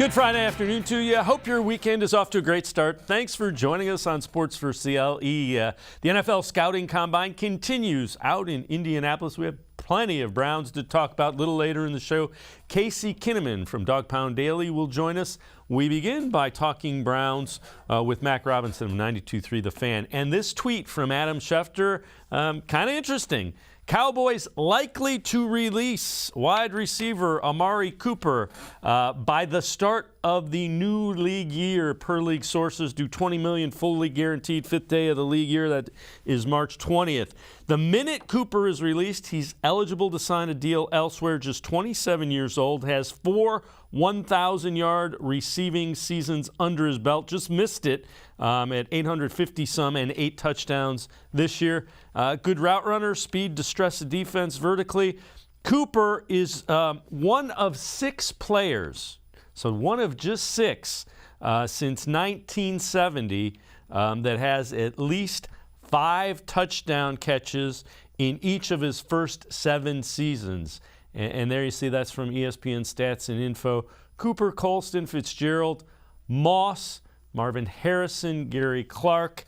Good Friday afternoon to you. Hope your weekend is off to a great start. Thanks for joining us on Sports4CLE. The NFL Scouting Combine continues out in Indianapolis. We have plenty of Browns to talk about a little later in the show. Casey Kinnamon from Dog Pound Daily will join us. We begin by talking Browns with Mac Robinson of 92.3 The Fan. And this tweet from Adam Schefter, kind of interesting. Cowboys likely to release wide receiver Amari Cooper by the start of the new league year, per league sources. Do $20 million fully guaranteed, fifth day of the league year. That is March 20th. The minute Cooper is released, he's eligible to sign a deal elsewhere. Just 27 years old, has 4 1,000-yard receiving seasons under his belt. Just missed it at 850-some and 8 touchdowns this year. Good route runner, speed to stress the defense vertically. Cooper is one of 6 players, so one of just 6 since 1970 that has at least 5 touchdown catches in each of his first 7 seasons. And there you see that's from ESPN Stats and Info. Cooper, Colston, Fitzgerald, Moss, Marvin Harrison, Gary Clark.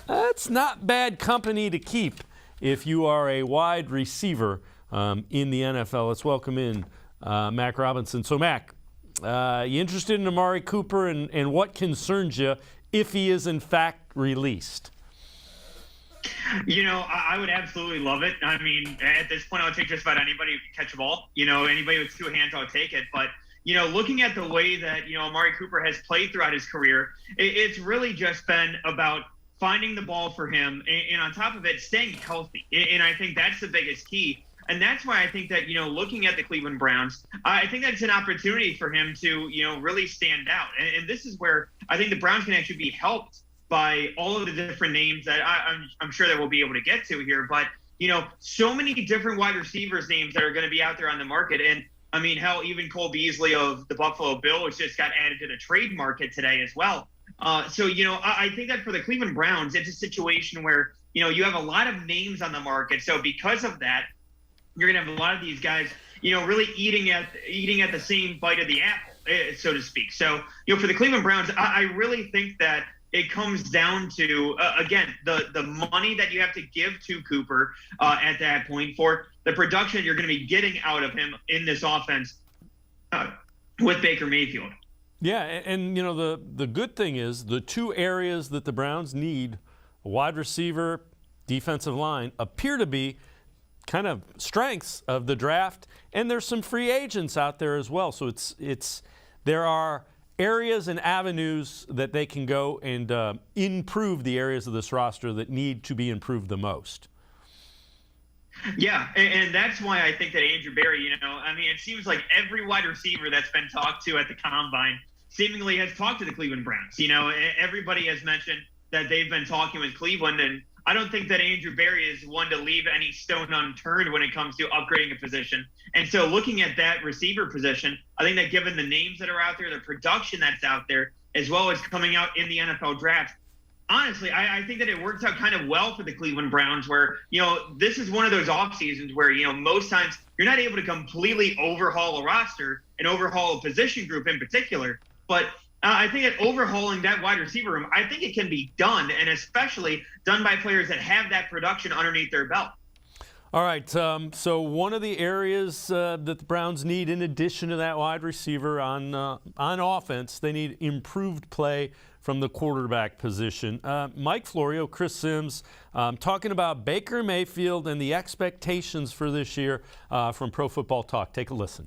That's not bad company to keep if you are a wide receiver in the NFL. Let's welcome in Mac Robinson. So, Mac, you interested in Amari Cooper and what concerns you if he is in fact released? You know, I would absolutely love it. I mean, at this point, I would take just about anybody who can catch a ball. You know, anybody with 2 hands, I would take it. But, you know, looking at the way that, you know, Amari Cooper has played throughout his career, it's really just been about finding the ball for him. And on top of it, staying healthy. And I think that's the biggest key. And that's why I think that, you know, looking at the Cleveland Browns, I think that's an opportunity for him to, you know, really stand out. And this is where I think the Browns can actually be helped by all of the different names that I'm sure that we'll be able to get to here. But, you know, so many different wide receivers names that are going to be out there on the market. And, I mean, hell, even Cole Beasley of the Buffalo Bills just got added to the trade market today as well. So, you know, I think that for the Cleveland Browns, it's a situation where, you know, you have a lot of names on the market. So because of that, you're going to have a lot of these guys, you know, really eating at the same bite of the apple, so to speak. So, you know, for the Cleveland Browns, I really think that it comes down to, again, the money that you have to give to Cooper at that point for the production you're going to be getting out of him in this offense with Baker Mayfield. Yeah, and you know, the good thing is the 2 areas that the Browns need, a wide receiver, defensive line, appear to be kind of strengths of the draft, and there's some free agents out there as well. So there are areas and avenues that they can go and improve the areas of this roster that need to be improved the most. Yeah, and that's why I think that Andrew Berry, you know, I mean, it seems like every wide receiver that's been talked to at the Combine seemingly has talked to the Cleveland Browns. You know, everybody has mentioned that they've been talking with Cleveland, and I don't think that Andrew Berry is one to leave any stone unturned when it comes to upgrading a position. And so looking at that receiver position, I think that given the names that are out there, the production that's out there, as well as coming out in the NFL draft, honestly, I think that it works out kind of well for the Cleveland Browns where, you know, this is one of those off seasons where, you know, most times you're not able to completely overhaul a roster and overhaul a position group in particular. But I think that overhauling that wide receiver room, I think it can be done, and especially done by players that have that production underneath their belt. All right, so one of the areas that the Browns need, in addition to that wide receiver on offense, they need improved play from the quarterback position. Mike Florio, Chris Sims, talking about Baker Mayfield and the expectations for this year from Pro Football Talk. Take a listen.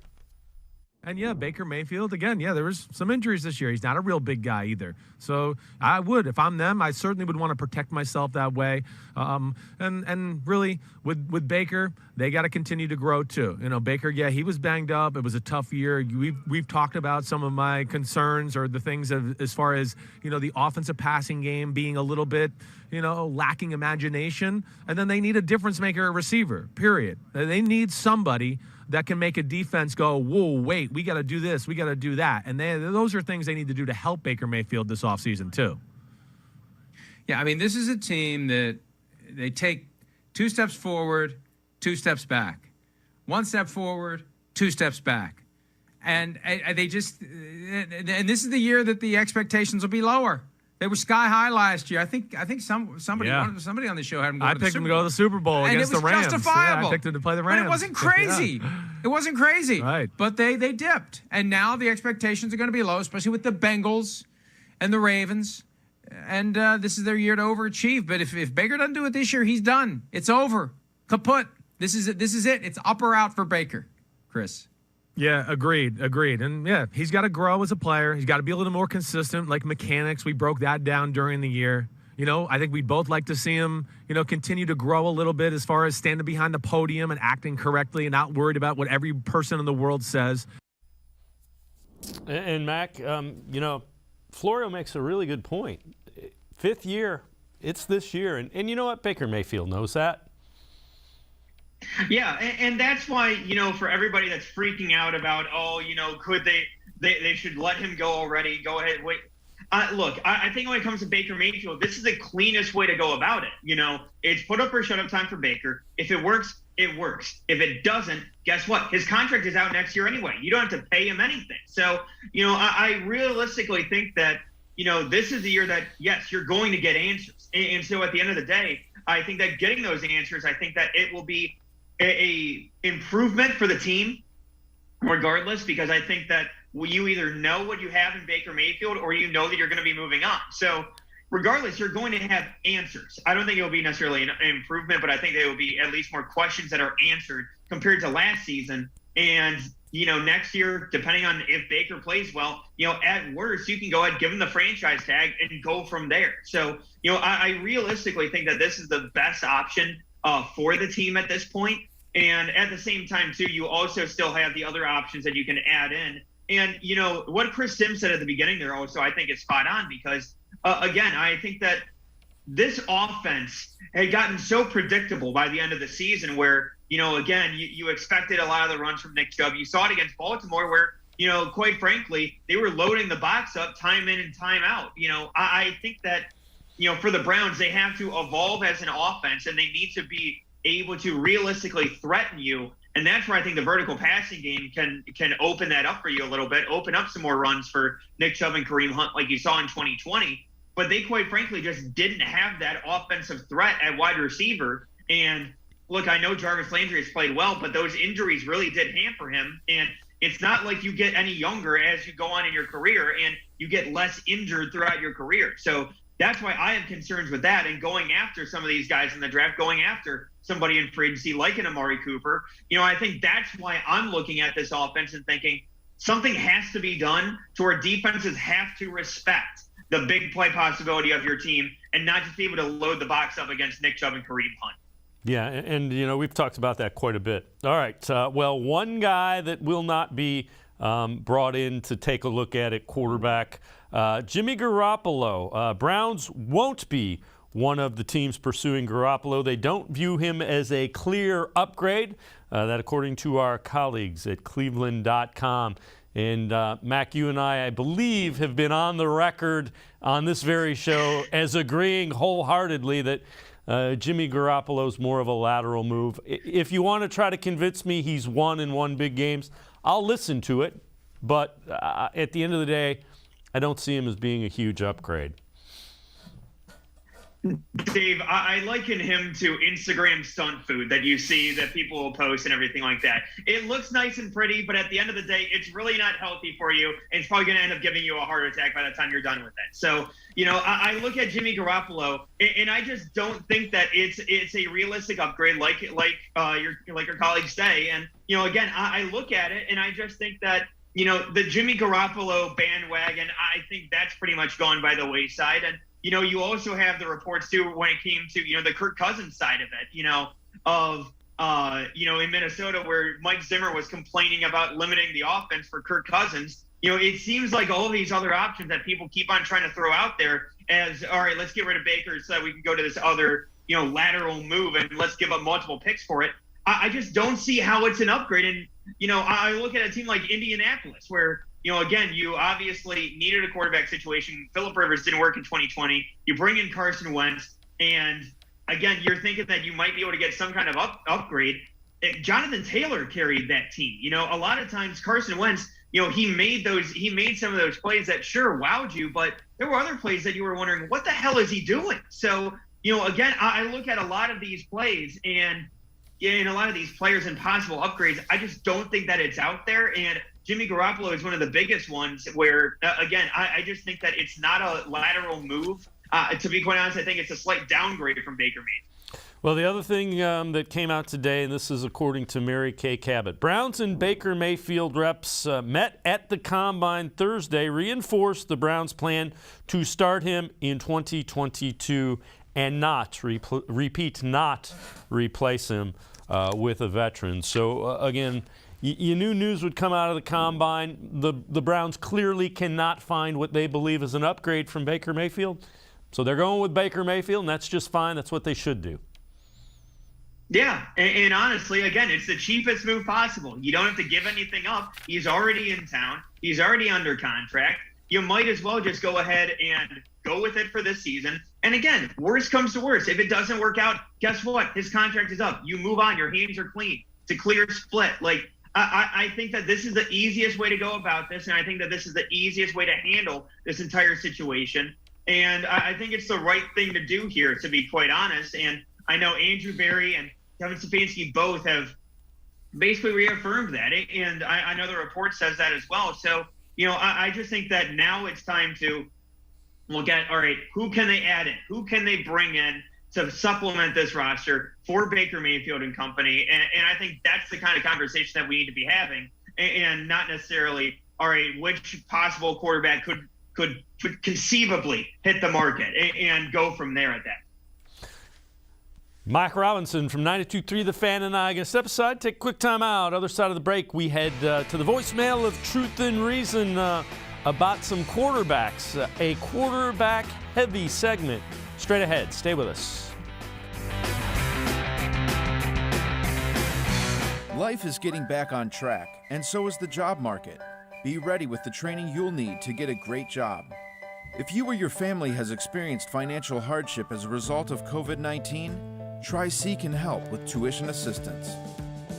And yeah, Baker Mayfield, again, yeah, there was some injuries this year. He's not a real big guy either. So I would, if I'm them, I certainly would want to protect myself that way. And really, with Baker, they got to continue to grow too. You know, Baker, yeah, he was banged up. It was a tough year. We've talked about some of my concerns or the things as far as, you know, the offensive passing game being a little bit, you know, lacking imagination. And then they need a difference maker, a receiver, period. They need somebody that can make a defense go, whoa, wait, we got to do this, we got to do that. And those are things they need to do to help Baker Mayfield this offseason too. Yeah, I mean, this is a team that they take 2 steps forward, 2 steps back. 1 step forward, 2 steps back. And they just, and this is the year that the expectations will be lower. They were sky high last year. I think somebody on the show had them go I to the picked Super them to go to the Super Bowl and against it was the Rams. justifiable. Yeah, I picked them to play the Rams. But it wasn't crazy. Yeah. It wasn't crazy. Right. But they dipped. And now the expectations are going to be low, especially with the Bengals and the Ravens. And this is their year to overachieve. But if Baker doesn't do it this year, he's done. It's over. Kaput. This is it. It's up or out for Baker, Chris. Yeah, agreed. And yeah, he's got to grow as a player. He's got to be a little more consistent, like mechanics. We broke that down during the year. I think we'd both like to see him, continue to grow a little bit as far as standing behind the podium and acting correctly and not worried about what every person in the world says. And Mac, Florio makes a really good point. 5th year, it's this year. And you know what? Baker Mayfield knows that. Yeah, and that's why, for everybody that's freaking out about, could they should let him go already, go ahead, wait. Look, I think when it comes to Baker Mayfield, this is the cleanest way to go about it. It's put up or shut up time for Baker. If it works, it works. If it doesn't, guess what? His contract is out next year anyway. You don't have to pay him anything. So, I realistically think that, this is the year that, yes, you're going to get answers. And so at the end of the day, I think that getting those answers, I think that it will be a improvement for the team regardless, because I think that you either know what you have in Baker Mayfield or you know that you're going to be moving on. So regardless, you're going to have answers. I don't think it will be necessarily an improvement, but I think there will be at least more questions that are answered compared to last season. And, next year, depending on if Baker plays well, at worst, you can go ahead, give him the franchise tag and go from there. So, I realistically think that this is the best option for the team at this point. And at the same time, too, you also still have the other options that you can add in. And, what Chris Sims said at the beginning there also, I think is spot on because, again, I think that this offense had gotten so predictable by the end of the season where, again, you expected a lot of the runs from Nick Chubb. You saw it against Baltimore where, quite frankly, they were loading the box up time in and time out. I think that, for the Browns, they have to evolve as an offense and they need to be able to realistically threaten you. And that's where I think the vertical passing game can open that up for you a little bit, open up some more runs for Nick Chubb and Kareem Hunt like you saw in 2020. But they, quite frankly, just didn't have that offensive threat at wide receiver. And look, I know Jarvis Landry has played well, but those injuries really did hamper him. And it's not like you get any younger as you go on in your career and you get less injured throughout your career. So that's why I have concerns with that and going after some of these guys in the draft, going after somebody in free agency like an Amari Cooper. I think that's why I'm looking at this offense and thinking something has to be done to where defenses have to respect the big play possibility of your team and not just be able to load the box up against Nick Chubb and Kareem Hunt. Yeah, and we've talked about that quite a bit. All right, well, one guy that will not be brought in to take a look at quarterback, Jimmy Garoppolo. Browns won't be one of the teams pursuing Garoppolo. They don't view him as a clear upgrade, that according to our colleagues at cleveland.com. And Mac, you and I believe, have been on the record on this very show as agreeing wholeheartedly that Jimmy Garoppolo's more of a lateral move. If you want to try to convince me he's won in one big games, I'll listen to it. But at the end of the day, I don't see him as being a huge upgrade. Dave, I liken him to Instagram stunt food that you see that people will post and everything like that. It looks nice and pretty, but at the end of the day, it's really not healthy for you. And it's probably going to end up giving you a heart attack by the time you're done with it. So, I look at Jimmy Garoppolo, and I just don't think that it's a realistic upgrade like your colleagues say. And, again, I look at it, and I just think that, the Jimmy Garoppolo bandwagon, I think that's pretty much gone by the wayside. And, you also have the reports, too, when it came to, the Kirk Cousins side of it, in Minnesota where Mike Zimmer was complaining about limiting the offense for Kirk Cousins. It seems like all of these other options that people keep on trying to throw out there as, all right, let's get rid of Baker so that we can go to this other, lateral move and let's give up multiple picks for it. I just don't see how it's an upgrade. And, I look at a team like Indianapolis where, again, you obviously needed a quarterback situation. Phillip Rivers didn't work in 2020. You bring in Carson Wentz, and again, you're thinking that you might be able to get some kind of upgrade. Jonathan Taylor carried that team. A lot of times Carson Wentz he made some of those plays that sure wowed you, but there were other plays that you were wondering, what the hell is he doing? So, again, I look at a lot of these plays and in a lot of these players and possible upgrades, I just don't think that it's out there. And Jimmy Garoppolo is one of the biggest ones where, again, I just think that it's not a lateral move. To be quite honest, I think it's a slight downgrade from Baker Mayfield. Well, the other thing that came out today, and this is according to Mary Kay Cabot, Browns and Baker Mayfield reps met at the Combine Thursday, reinforced the Browns' plan to start him in 2022 and not replace him with a veteran. So, again, you knew news would come out of the Combine. The Browns clearly cannot find what they believe is an upgrade from Baker Mayfield. So they're going with Baker Mayfield, and that's just fine. That's what they should do. Yeah, and honestly, again, it's the cheapest move possible. You don't have to give anything up. He's already in town. He's already under contract. You might as well just go ahead and go with it for this season. And again, worst comes to worst. If it doesn't work out, guess what? His contract is up. You move on. Your hands are clean. It's a clear split. Like, I think that this is the easiest way to go about this, and I think that this is the easiest way to handle this entire situation. And I think it's the right thing to do here, to be quite honest. And I know Andrew Berry and Kevin Stefanski both have basically reaffirmed that. And I know the report says that as well. So, I just think that now it's time to look at, all right, who can they add in? Who can they bring in to supplement this roster for Baker Mayfield and company? And I think that's the kind of conversation that we need to be having, and not necessarily, all right, which possible quarterback could conceivably hit the market and go from there at that. Mike Robinson from 92.3 The Fan and I are going to step aside, take a quick time out. Other side of the break, we head to the voicemail of Truth and Reason about some quarterbacks, a quarterback-heavy segment. Straight ahead. Stay with us. Life is getting back on track, and so is the job market. Be ready with the training you'll need to get a great job. If you or your family has experienced financial hardship as a result of COVID-19, Tri-C can help with tuition assistance.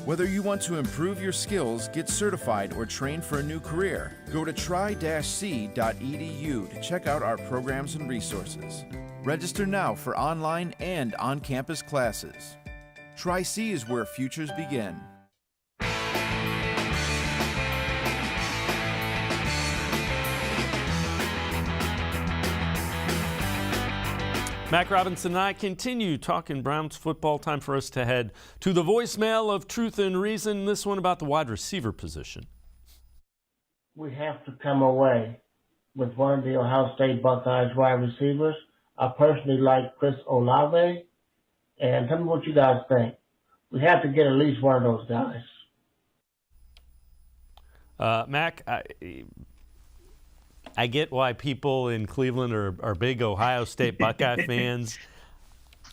Whether you want to improve your skills, get certified, or train for a new career, go to tri-c.edu to check out our programs and resources. Register now for online and on-campus classes. Tri-C is where futures begin. Mac Robinson and I continue talking Browns football. Time for us to head to the voicemail of Truth and Reason. This one about the wide receiver position. We have to come away with one of the Ohio State Buckeyes wide receivers. I personally like Chris Olave. And tell me what you guys think. We have to get at least one of those guys. Mac, I get why people in Cleveland are big Ohio State Buckeye fans.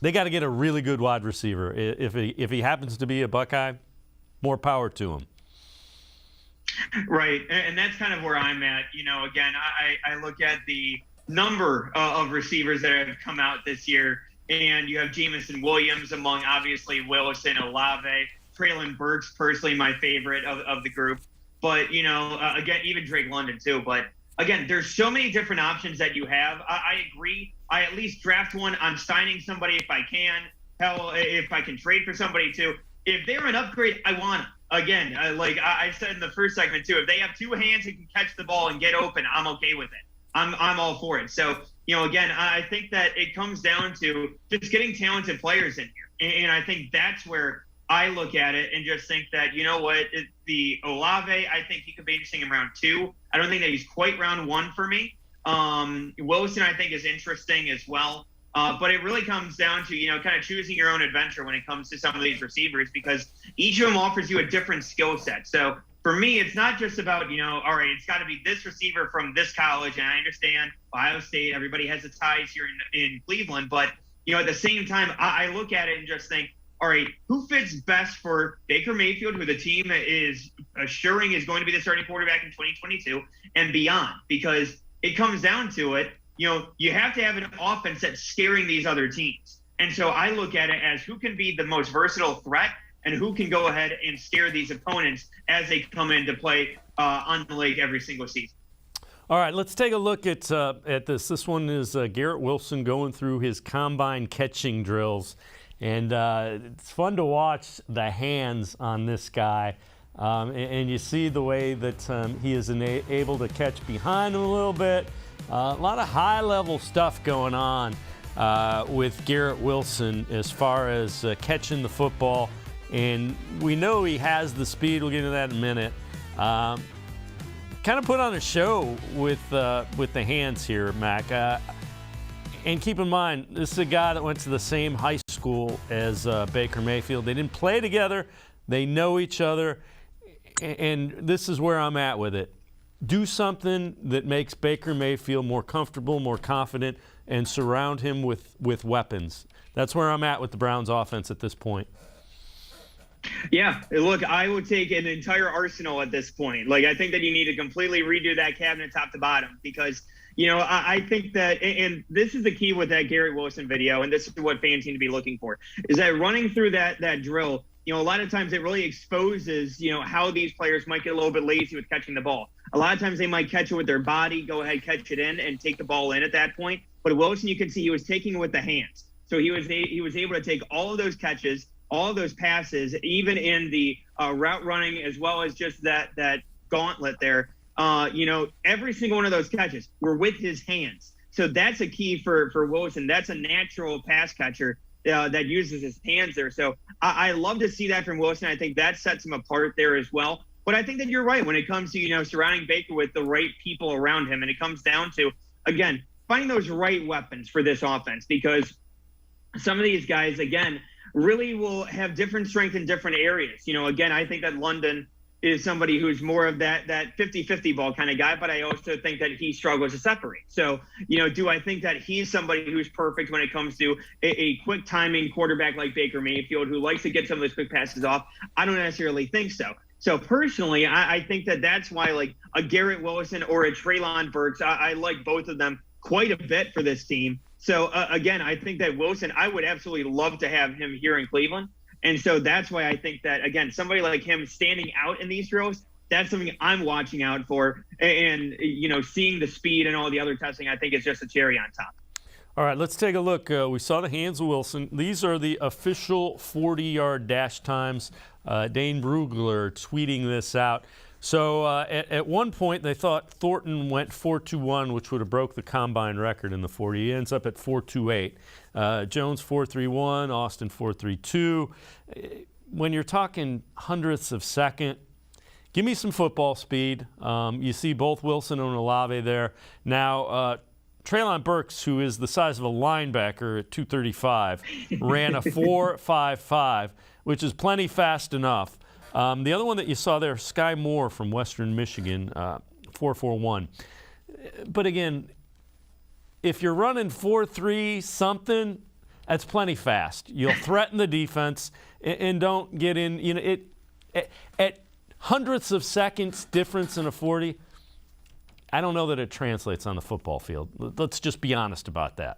They got to get a really good wide receiver. If he happens to be a Buckeye, more power to him. Right, and that's kind of where I'm at. Again, I look at the number of receivers that have come out this year, and you have Jamison Williams among, obviously, Wilson, Olave, Traylon Burks, personally my favorite of the group. But, again, even Drake London too. But, again, there's so many different options that you have. I agree. I at least draft one. I'm signing somebody if I can. Hell, if I can trade for somebody too. If they're an upgrade, I want them. Again, like I said in the first segment too, if they have two hands who can catch the ball and get open, I'm okay with it. I'm all for it. So, again, I think that it comes down to just getting talented players in here. And I think that's where I look at it and just think that, the Olave, I think he could be interesting in round 2. I don't think that he's quite round 1 for me. Wilson, I think, is interesting as well. But it really comes down to, kind of choosing your own adventure when it comes to some of these receivers, because each of them offers you a different skill set. So for me, it's not just about, all right, it's got to be this receiver from this college. And I understand Ohio State, everybody has the ties here in Cleveland. But, at the same time, I look at it and just think, all right, who fits best for Baker Mayfield, who the team is assuring is going to be the starting quarterback in 2022 and beyond? Because it comes down to it, you have to have an offense that's scaring these other teams. And so I look at it as who can be the most versatile threat and who can go ahead and scare these opponents as they come into play on the lake every single season. All right, let's take a look at this. This one is Garrett Wilson going through his combine catching drills. And it's fun to watch the hands on this guy. And you see the way that he is able to catch behind him a little bit. A lot of high-level stuff going on with Garrett Wilson as far as catching the football. And we know he has the speed. We'll get into that in a minute. Kind of put on a show with the hands here, Mac. And keep in mind, this is a guy that went to the same high school as Baker Mayfield. They didn't play together. They know each other. And this is where I'm at with it. Do something that makes Baker Mayfield more comfortable, more confident, and surround him with weapons. That's where I'm at with the Browns offense at this point. Yeah, look, I would take an entire arsenal at this point. Like, I think that you need to completely redo that cabinet top to bottom because, I think that, and this is the key with that Garrett Wilson video, and this is what fans need to be looking for, is that running through that drill, a lot of times it really exposes, how these players might get a little bit lazy with catching the ball. A lot of times they might catch it with their body, go ahead, catch it in, and take the ball in at that point. But Wilson, you can see he was taking it with the hands. So he was able to take all of those catches, all of those passes, even in the route running, as well as just that gauntlet there. Every single one of those catches were with his hands. So that's a key for Wilson. That's a natural pass catcher that uses his hands there. So I love to see that from Wilson. I think that sets him apart there as well. But I think that you're right when it comes to, surrounding Baker with the right people around him. And it comes down to, again, finding those right weapons for this offense, because some of these guys, again, really will have different strength in different areas. Again, I think that London is somebody who's more of that 50-50 ball kind of guy, but I also think that he struggles to separate. So, do I think that he's somebody who's perfect when it comes to a quick timing quarterback like Baker Mayfield, who likes to get some of those quick passes off? I don't necessarily think so. So personally, I think that that's why, like, a Garrett Wilson or a Treylon Burks, I like both of them quite a bit for this team. So, again, I think that Wilson, I would absolutely love to have him here in Cleveland. And so that's why I think that, again, somebody like him standing out in these drills, that's something I'm watching out for. And, seeing the speed and all the other testing, I think is just a cherry on top. All right, let's take a look. We saw the hands of Wilson. These are the official 40-yard dash times. Dane Brugler tweeting this out. So at one point, they thought Thornton went 4.21, which would have broke the combine record in the 40. He ends up at 4.28. Jones 4.31, Austin 4.32. When you're talking hundredths of second, give me some football speed. You see both Wilson and Olave there. Now, Treylon Burks, who is the size of a linebacker at 235, ran a 4.55, which is plenty fast enough. The other one that you saw there, Sky Moore from Western Michigan, 4.41. But again, if you're running 4.3 something, that's plenty fast. You'll threaten the defense and don't get in. At hundredths of seconds difference in a 40, I don't know that it translates on the football field. Let's just be honest about that.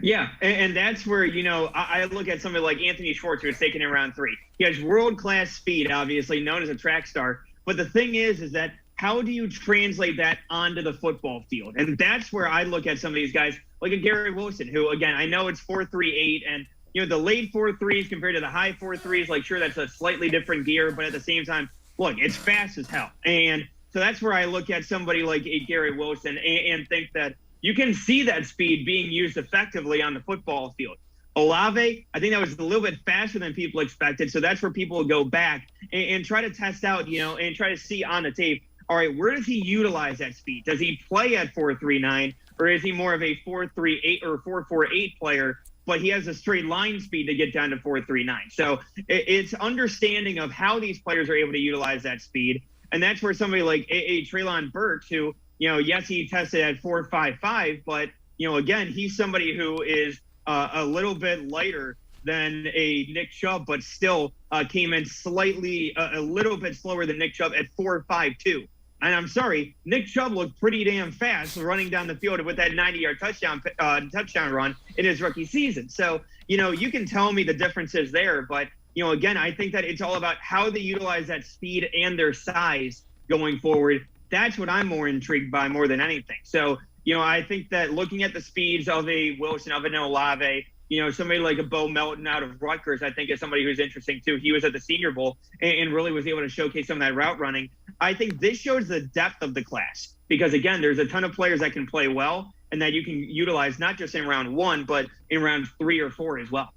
Yeah, and that's where, I look at somebody like Anthony Schwartz, who was taken in round 3. He has world-class speed, obviously, known as a track star. But the thing is that how do you translate that onto the football field? And that's where I look at some of these guys, like a Garrett Wilson, who, again, I know it's 4.38, and, the late 4.3s compared to the high 4.3s, like, sure, that's a slightly different gear, but at the same time, look, it's fast as hell. And so that's where I look at somebody like a Garrett Wilson and think that you can see that speed being used effectively on the football field. Olave, I think that was a little bit faster than people expected. So that's where people will go back and try to test out, and try to see on the tape, all right, where does he utilize that speed? Does he play at 4.39, or is he more of a 4.38 or 4.48 player, but he has a straight line speed to get down to 4.39? So it's understanding of how these players are able to utilize that speed. And that's where somebody like a Treylon Burks, who, yes, he tested at 4.55, but, again, he's somebody who is a little bit lighter than a Nick Chubb, but still came in slightly, a little bit slower than Nick Chubb at 4.52. And I'm sorry, Nick Chubb looked pretty damn fast running down the field with that 90-yard touchdown run in his rookie season. So, you can tell me the differences there, but again, I think that it's all about how they utilize that speed and their size going forward. That's what I'm more intrigued by more than anything. So, I think that looking at the speeds of a Wilson, of an Olave, somebody like a Bo Melton out of Rutgers, I think is somebody who's interesting too. He was at the Senior Bowl and really was able to showcase some of that route running. I think this shows the depth of the class because, again, there's a ton of players that can play well and that you can utilize not just in round 1, but in round 3 or 4 as well.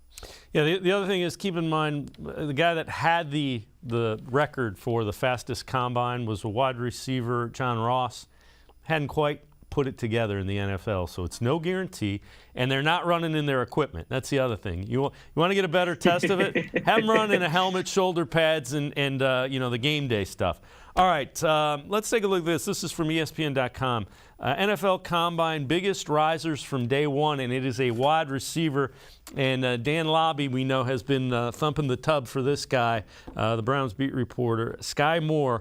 Yeah, the other thing is keep in mind the guy that had the record for the fastest combine was a wide receiver, John Ross. Hadn't quite put it together in the NFL, so it's no guarantee, and they're not running in their equipment. That's the other thing. You want to get a better test of it? Have them run in a helmet, shoulder pads, and the game day stuff. All right, let's take a look at this. This is from ESPN.com. NFL Combine, biggest risers from day one, and it is a wide receiver. And Dan Lobby, we know, has been thumping the tub for this guy, the Browns beat reporter. Sky Moore,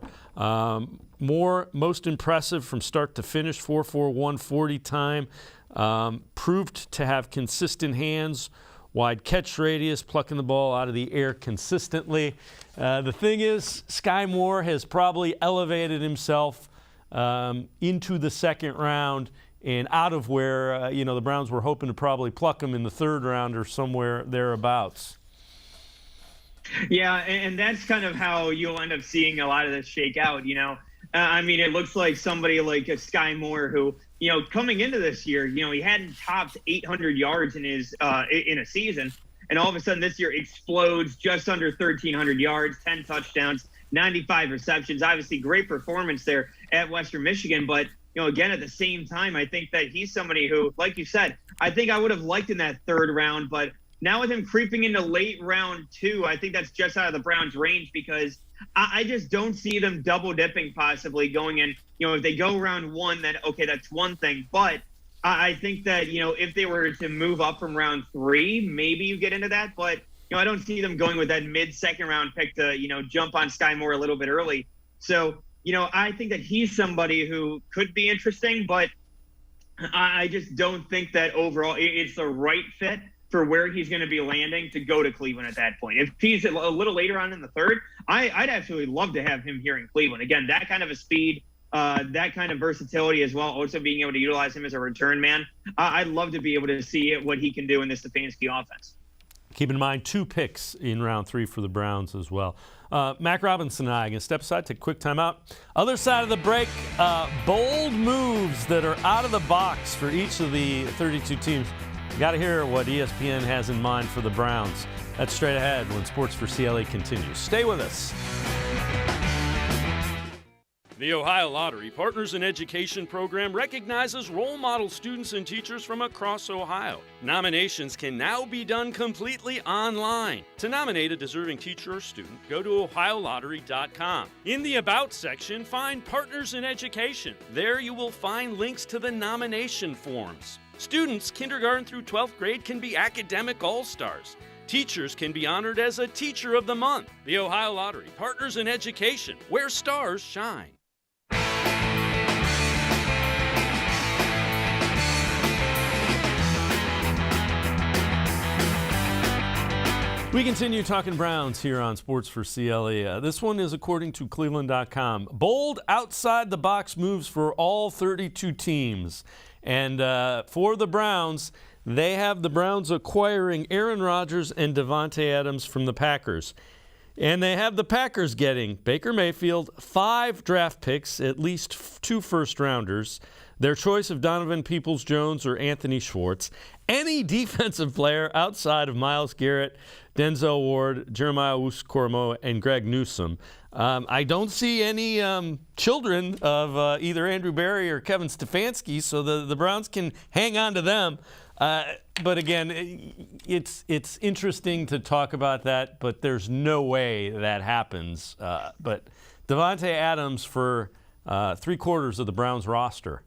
most impressive from start to finish, 4.41 140 time. Proved to have consistent hands, wide catch radius, plucking the ball out of the air consistently. The thing is, Sky Moore has probably elevated himself into the second round and out of where the Browns were hoping to probably pluck him in the third round or somewhere thereabouts. Yeah, and that's kind of how you'll end up seeing a lot of this shake out. It looks like somebody like a Sky Moore who, coming into this year, he hadn't topped 800 yards in his in a season, and all of a sudden this year explodes just under 1,300 yards, 10 touchdowns, 95 receptions. Obviously, great performance there at Western Michigan, but again, at the same time, I think that he's somebody who, like you said, I think I would have liked in that third round, but now with him creeping into late round 2, I think that's just out of the Browns' range because I just don't see them double dipping possibly going in. If they go round 1, then okay, that's one thing. But I think that, if they were to move up from round 3, maybe you get into that. But, I don't see them going with that mid-second round pick to, jump on Sky Moore a little bit early. So, I think that he's somebody who could be interesting, but I just don't think that overall it's the right fit for where he's going to be landing to go to Cleveland at that point. If he's a little later on in the third, I'd absolutely love to have him here in Cleveland. Again, that kind of a speed, that kind of versatility as well, also being able to utilize him as a return man. I'd love to be able to see what he can do in this Stefanski offense. Keep in mind 2 picks in round 3 for the Browns as well. Mac Robinson and I are going to step aside, take a quick timeout. Other side of the break, bold moves that are out of the box for each of the 32 teams. You got to hear what ESPN has in mind for the Browns. That's straight ahead when Sports4CLE continues. Stay with us. The Ohio Lottery Partners in Education program recognizes role model students and teachers from across Ohio. Nominations can now be done completely online. To nominate a deserving teacher or student, go to OhioLottery.com. In the About section, find Partners in Education. There you will find links to the nomination forms. Students, kindergarten through 12th grade, can be academic all-stars. Teachers can be honored as a Teacher of the Month. The Ohio Lottery Partners in Education, where stars shine. We continue talking Browns here on Sports4CLE. This one is according to cleveland.com. Bold outside-the-box moves for all 32 teams. And for the Browns, they have the Browns acquiring Aaron Rodgers and Davante Adams from the Packers. And they have the Packers getting Baker Mayfield, 5 draft picks, at least 2 first-rounders, their choice of Donovan Peoples-Jones or Anthony Schwartz, any defensive player outside of Myles Garrett, Denzel Ward, Jeremiah Owusu-Koramoah, and Greg Newsome. I don't see any children of either Andrew Berry or Kevin Stefanski, so the Browns can hang on to them. But again, it's interesting to talk about that, but there's no way that happens. But Davante Adams for 3/4 of the Browns roster.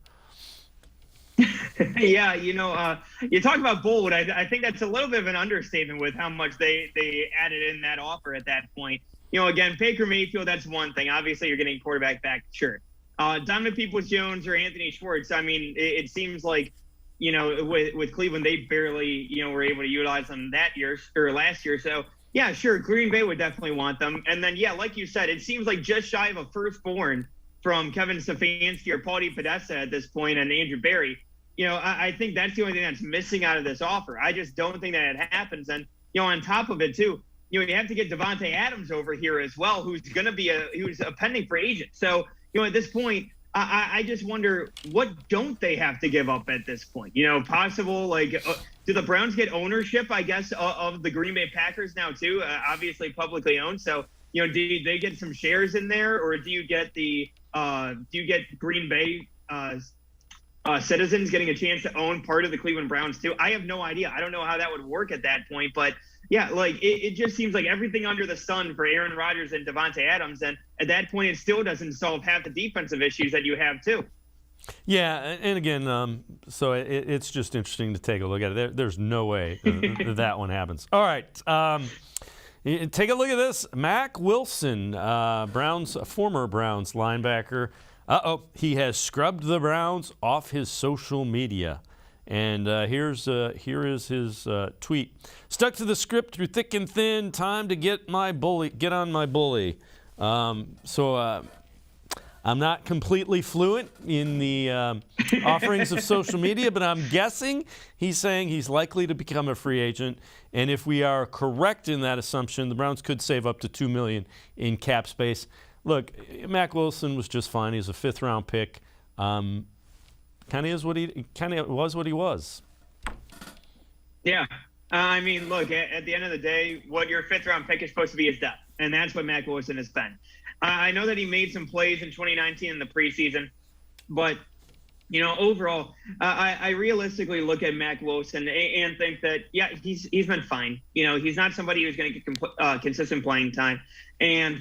Yeah, you talk about bold. I think that's a little bit of an understatement with how much they added in that offer at that point. Again, Baker Mayfield, that's one thing. Obviously, you're getting quarterback back, sure. Donovan Peoples-Jones or Anthony Schwartz, it seems like, with Cleveland, they barely, were able to utilize them that year or last year. So, Yeah, sure. Green Bay would definitely want them. And then, yeah, like you said, it seems like just shy of a firstborn from Kevin Stefanski or Paulie Podesta at this point and Andrew Berry. I think that's the only thing that's missing out of this offer. I just don't think that it happens. And, on top of it, too, you have to get Devontae Adams over here as well, who's going to be who's a pending free agent. So, at this point, I just wonder, what don't they have to give up at this point? Possible, do the Browns get ownership, I guess, of the Green Bay Packers now, too? Obviously publicly owned. So, do they get some shares in there, or do you get Green Bay citizens getting a chance to own part of the Cleveland Browns, too? I have no idea. I don't know how that would work at that point, but yeah, it just seems like everything under the sun for Aaron Rodgers and Devontae Adams. And at that point, it still doesn't solve half the defensive issues that you have, too. Yeah, and again, so it's just interesting to take a look at it. There's no way that one happens. All right, take a look at this. Mack Wilson, former Browns linebacker. He has scrubbed the Browns off his social media. And here is his tweet. Stuck to the script through thick and thin. Time to get on my bully. So I'm not completely fluent in the offerings of social media, but I'm guessing he's saying he's likely to become a free agent. And if we are correct in that assumption, the Browns could save up to $2 million in cap space. Look, Mack Wilson was just fine. He's a fifth-round pick. Kind of was what he was. Yeah. I mean, look, at the end of the day, what your fifth-round pick is supposed to be is depth, and that's what Mack Wilson has been. I know that he made some plays in 2019 in the preseason, but, overall, I realistically look at Mack Wilson and think that, yeah, he's been fine. He's not somebody who's going to get consistent playing time. And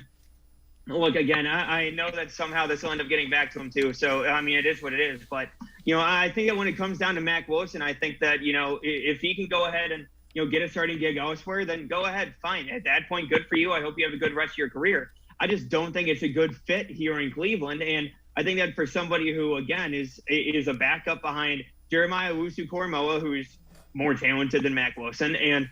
look, again, I know that somehow this will end up getting back to him too. So, I mean, it is what it is. But, I think that when it comes down to Mack Wilson, I think that, if he can go ahead and, get a starting gig elsewhere, then go ahead, fine. At that point, good for you. I hope you have a good rest of your career. I just don't think it's a good fit here in Cleveland. And I think that for somebody who, again, is a backup behind Jeremiah Owusu-Koramoah, who's more talented than Mack Wilson, and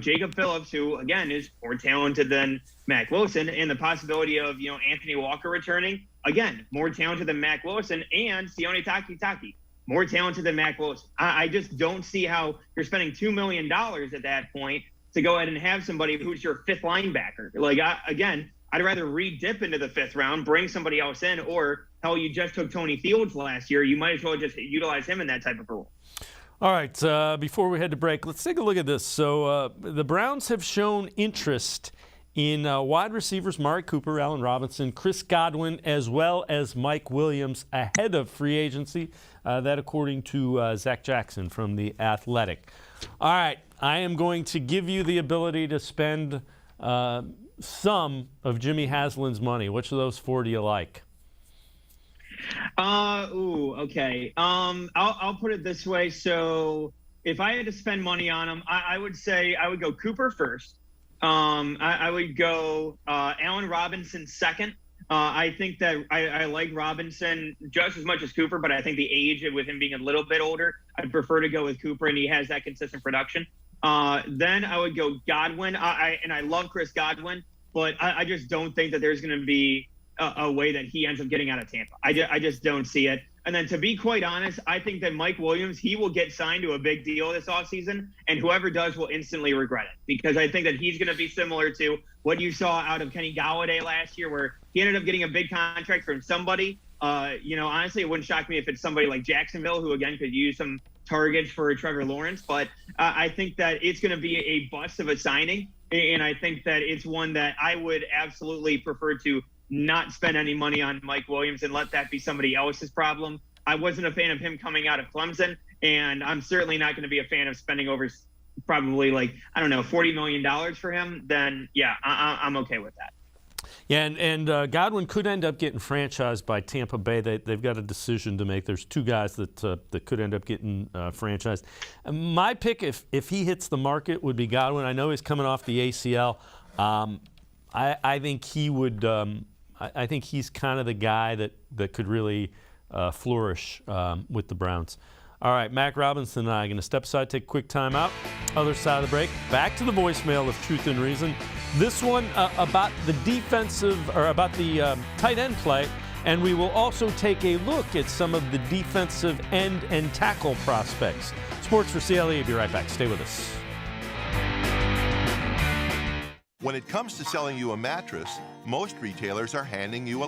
Jacob Phillips, who, again, is more talented than Mack Wilson, and the possibility of, Anthony Walker returning, again, more talented than Mack Wilson, and Sione Takitaki, more talented than Mack Wilson. I just don't see how you're spending $2 million at that point to go ahead and have somebody who's your fifth linebacker. I'd rather re-dip into the fifth round, bring somebody else in, or hell, you just took Tony Fields last year. You might as well just utilize him in that type of role. All right, before we head to break, let's take a look at this. So the Browns have shown interest in wide receivers Amari Cooper, Allen Robinson, Chris Godwin, as well as Mike Williams ahead of free agency. That according to Zach Jackson from The Athletic. All right, I am going to give you the ability to spend some of Jimmy Haslam's money. Which of those four do you like? Okay. I'll put it this way. So if I had to spend money on him, I would say I would go Cooper first. I would go Allen Robinson second. I think that I like Robinson just as much as Cooper, but I think the age with him being a little bit older, I'd prefer to go with Cooper, and he has that consistent production. Then I would go Godwin. I love Chris Godwin, but I just don't think that there's going to be a way that he ends up getting out of Tampa. I just don't see it. And then to be quite honest, I think that Mike Williams, he will get signed to a big deal this offseason, and whoever does will instantly regret it, because I think that he's going to be similar to what you saw out of Kenny Golladay last year, where he ended up getting a big contract from somebody. Honestly, it wouldn't shock me if it's somebody like Jacksonville, who, again, could use some targets for Trevor Lawrence. But I think that it's going to be a bust of a signing, and I think that it's one that I would absolutely prefer to not spend any money on Mike Williams and let that be somebody else's problem. I wasn't a fan of him coming out of Clemson, and I'm certainly not going to be a fan of spending over probably $40 million for him. Then, yeah, I'm okay with that. Yeah, and Godwin could end up getting franchised by Tampa Bay. They've got a decision to make. There's two guys that could end up getting franchised. My pick, if he hits the market, would be Godwin. I know he's coming off the ACL. I think he would. I think he's kind of the guy that could really flourish with the Browns. All right, Mac Robinson and I are going to step aside, take a quick time out. Other side of the break, back to the voicemail of Truth and Reason. This one about the tight end play, and we will also take a look at some of the defensive end and tackle prospects. Sports4CLE, be right back. Stay with us. When it comes to selling you a mattress, most retailers are handing you a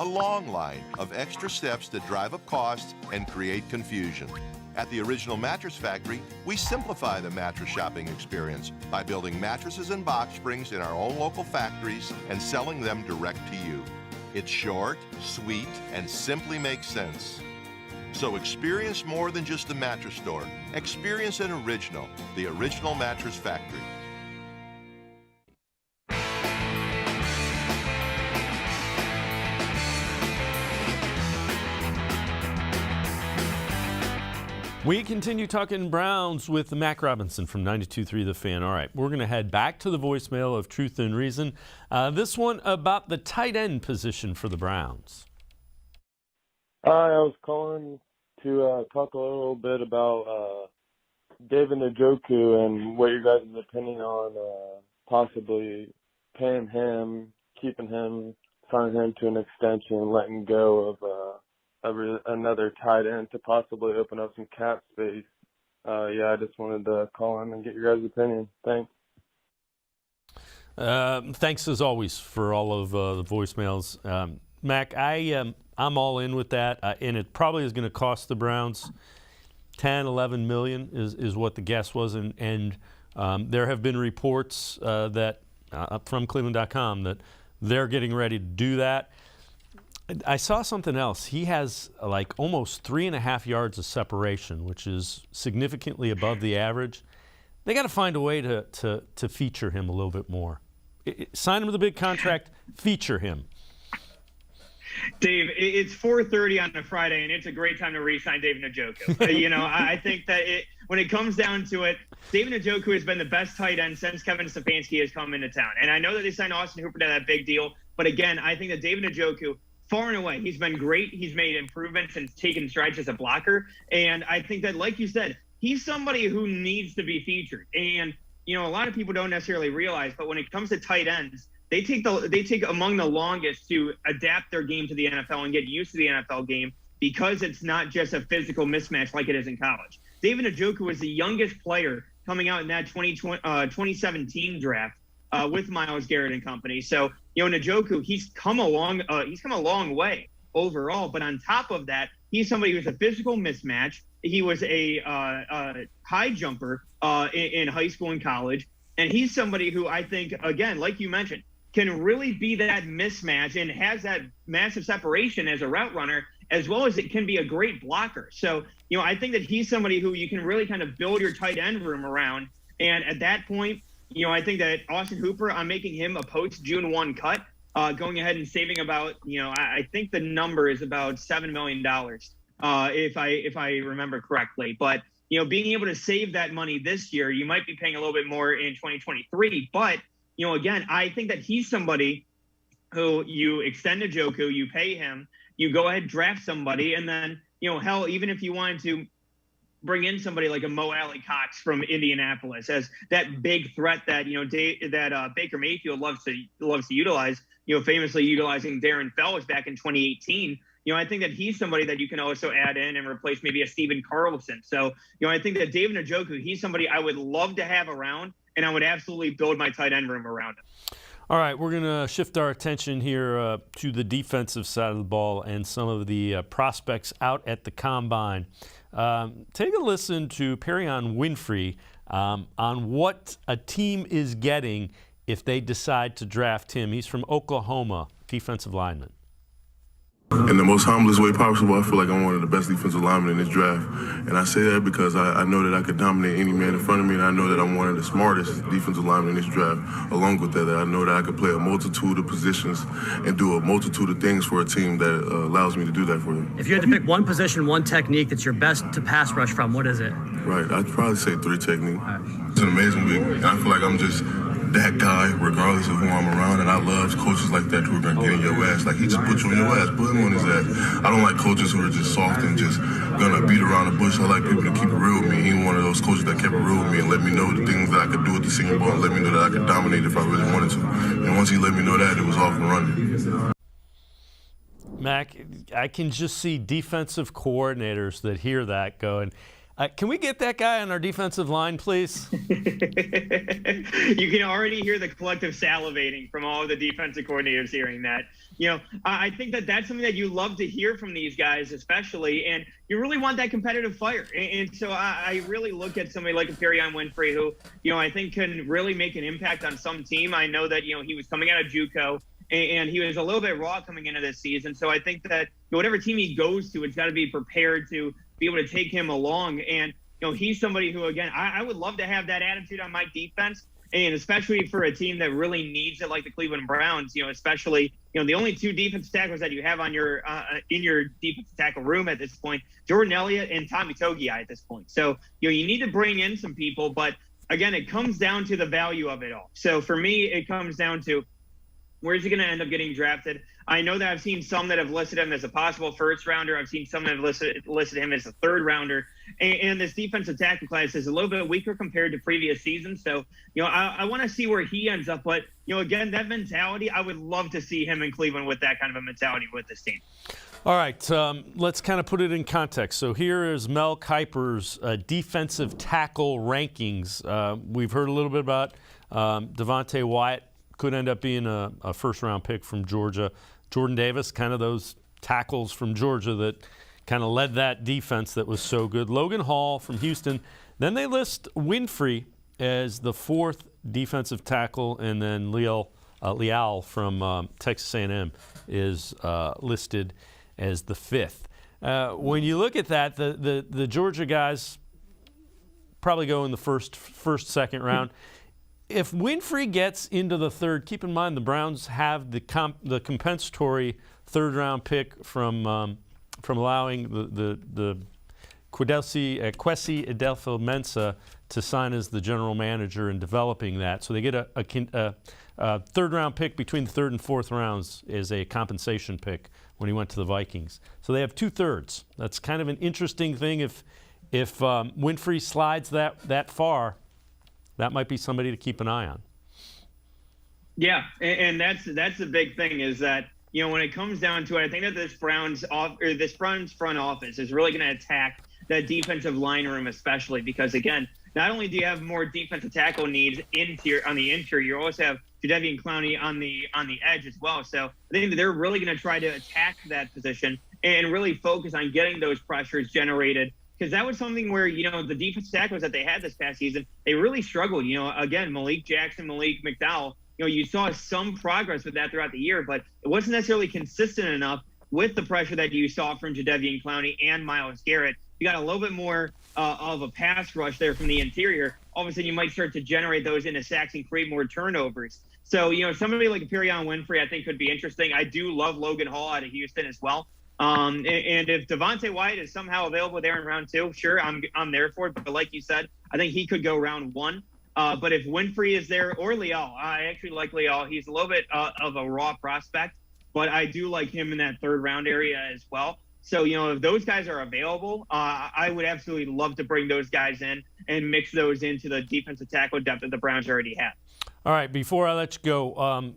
long line of extra steps that drive up costs and create confusion. At the Original Mattress Factory, we simplify the mattress shopping experience by building mattresses and box springs in our own local factories and selling them direct to you. It's short, sweet, and simply makes sense. So experience more than just the mattress store. Experience an original, the Original Mattress Factory. We continue talking Browns with Mac Robinson from 92.3 The Fan. All right, we're going to head back to the voicemail of Truth and Reason. This one about the tight end position for the Browns. Hi, I was calling to talk a little bit about David Njoku and what your guys' opinion on possibly paying him, keeping him, signing him to an extension, letting go of another tight end to possibly open up some cap space. I just wanted to call in and get your guys' opinion. Thanks. Thanks as always for all of the voicemails. Mac, I'm all in with that, and it probably is going to cost the Browns $10-11 million is what the guess was, and there have been reports that from cleveland.com that they're getting ready to do that. I saw something else. He has like almost 3.5 yards of separation, which is significantly above the average. They got to find a way to feature him a little bit more. Sign him with a big contract, feature him. Dave, it's 4:30 on a Friday, and it's a great time to re-sign David Njoku. I think that when it comes down to it, David Njoku has been the best tight end since Kevin Stefanski has come into town. And I know that they signed Austin Hooper to that big deal, but again, I think that David Njoku, far and away, he's been great. He's made improvements and taken strides as a blocker. And I think that, like you said, he's somebody who needs to be featured. And, a lot of people don't necessarily realize, but when it comes to tight ends, they take among the longest to adapt their game to the NFL and get used to the NFL game because it's not just a physical mismatch like it is in college. David Njoku was the youngest player coming out in that 2017 draft with Myles Garrett and company. So, Njoku, he's come a long way overall. But on top of that, he's somebody who's a physical mismatch. He was a high jumper in high school and college. And he's somebody who I think, again, like you mentioned, can really be that mismatch and has that massive separation as a route runner, as well as it can be a great blocker. So, I think that he's somebody who you can really kind of build your tight end room around. And at that point, I think that Austin Hooper, I'm making him a post-June 1 cut, going ahead and saving about, I think the number is about $7 million, if I remember correctly. But, being able to save that money this year, you might be paying a little bit more in 2023. But, again, I think that he's somebody who you extend Njoku, you pay him, you go ahead, draft somebody, and then, hell, even if you wanted to bring in somebody like a Mo Alley Cox from Indianapolis as that big threat that Baker Mayfield loves to utilize. Famously utilizing Darren Fells back in 2018. I think that he's somebody that you can also add in and replace maybe a Steven Carlson. So I think that David Njoku, he's somebody I would love to have around, and I would absolutely build my tight end room around him. All right, we're going to shift our attention here to the defensive side of the ball and some of the prospects out at the Combine. Take a listen to Perion Winfrey on what a team is getting if they decide to draft him. He's from Oklahoma, defensive lineman. In the most humblest way possible, I feel like I'm one of the best defensive linemen in this draft. And I say that because I know that I could dominate any man in front of me, and I know that I'm one of the smartest defensive linemen in this draft. Along with that, I know that I could play a multitude of positions and do a multitude of things for a team that allows me to do that for them. If you had to pick one position, one technique that's your best to pass rush from, what is it? Right, I'd probably say 3 technique. Right. It's an amazing week, and I feel like I'm just that guy regardless of who I'm around, and I love coaches like that who are going to get in your ass. Like, he just put you on your ass, put him on his ass. I don't like coaches who are just soft and just going to beat around the bush. I like people to keep it real with me. He was one of those coaches that kept it real with me and let me know the things that I could do at the Senior Bowl and let me know that I could dominate if I really wanted to. And once he let me know that, it was off and running. Mac, I can just see defensive coordinators that hear that going, can we get that guy on our defensive line, please? You can already hear the collective salivating from all of the defensive coordinators hearing that. I think that that's something that you love to hear from these guys, especially, and you really want that competitive fire. And so I really look at somebody like a Tyron Winfrey, who, I think can really make an impact on some team. I know that, he was coming out of JUCO, and he was a little bit raw coming into this season. So I think that whatever team he goes to, it's got to be prepared to be able to take him along. And, he's somebody who, again, I would love to have that attitude on my defense, and especially for a team that really needs it like the Cleveland Browns, especially, the only two defensive tackles that you have on your in your defensive tackle room at this point, Jordan Elliott and Tommy Togiai at this point. So, you need to bring in some people, but again, it comes down to the value of it all. So for me, it comes down to, where's he going to end up getting drafted? I know that I've seen some that have listed him as a possible first rounder. I've seen some that have listed him as a third rounder. And this defensive tackle class is a little bit weaker compared to previous seasons. So, I want to see where he ends up. But, again, that mentality, I would love to see him in Cleveland with that kind of a mentality with this team. All right, let's kind of put it in context. So here is Mel Kiper's defensive tackle rankings. We've heard a little bit about Devontae Wyatt. Could end up being a first-round pick from Georgia. Jordan Davis, kind of those tackles from Georgia that kind of led that defense that was so good. Logan Hall from Houston. Then they list Winfrey as the fourth defensive tackle, and then Leal from Texas A&M is listed as the fifth. When you look at that, the Georgia guys probably go in the first, second round. If Winfrey gets into the third, keep in mind the Browns have the compensatory third-round pick from allowing the Kwesi Adolfo-Mensah to sign as the general manager and developing that. So they get a third-round pick between the third and fourth rounds as a compensation pick when he went to the Vikings. So they have 2/3. That's kind of an interesting thing. If Winfrey slides that far, that might be somebody to keep an eye on. Yeah, and that's the big thing is that, when it comes down to it, I think that this Browns front office is really going to attack that defensive line room, especially because, again, not only do you have more defensive tackle needs on the interior, you also have Jadeveon Clowney on the edge as well. So I think that they're really going to try to attack that position and really focus on getting those pressures generated. Because that was something where, the defensive tackles that they had this past season, they really struggled. Again, Malik Jackson, Malik McDowell, you saw some progress with that throughout the year, but it wasn't necessarily consistent enough with the pressure that you saw from Jadeveon Clowney and Myles Garrett. You got a little bit more of a pass rush there from the interior. All of a sudden, you might start to generate those into sacks and create more turnovers. So, somebody like Tyron Winfrey, I think, could be interesting. I do love Logan Hall out of Houston as well. And if Devontae Wyatt is somehow available there in round 2, sure, I'm there for it. But like you said, I think he could go round 1. But if Winfrey is there or Leal, I actually like Leal. He's a little bit of a raw prospect, but I do like him in that third round area as well. So, if those guys are available, I would absolutely love to bring those guys in and mix those into the defensive tackle depth that the Browns already have. All right, before I let you go,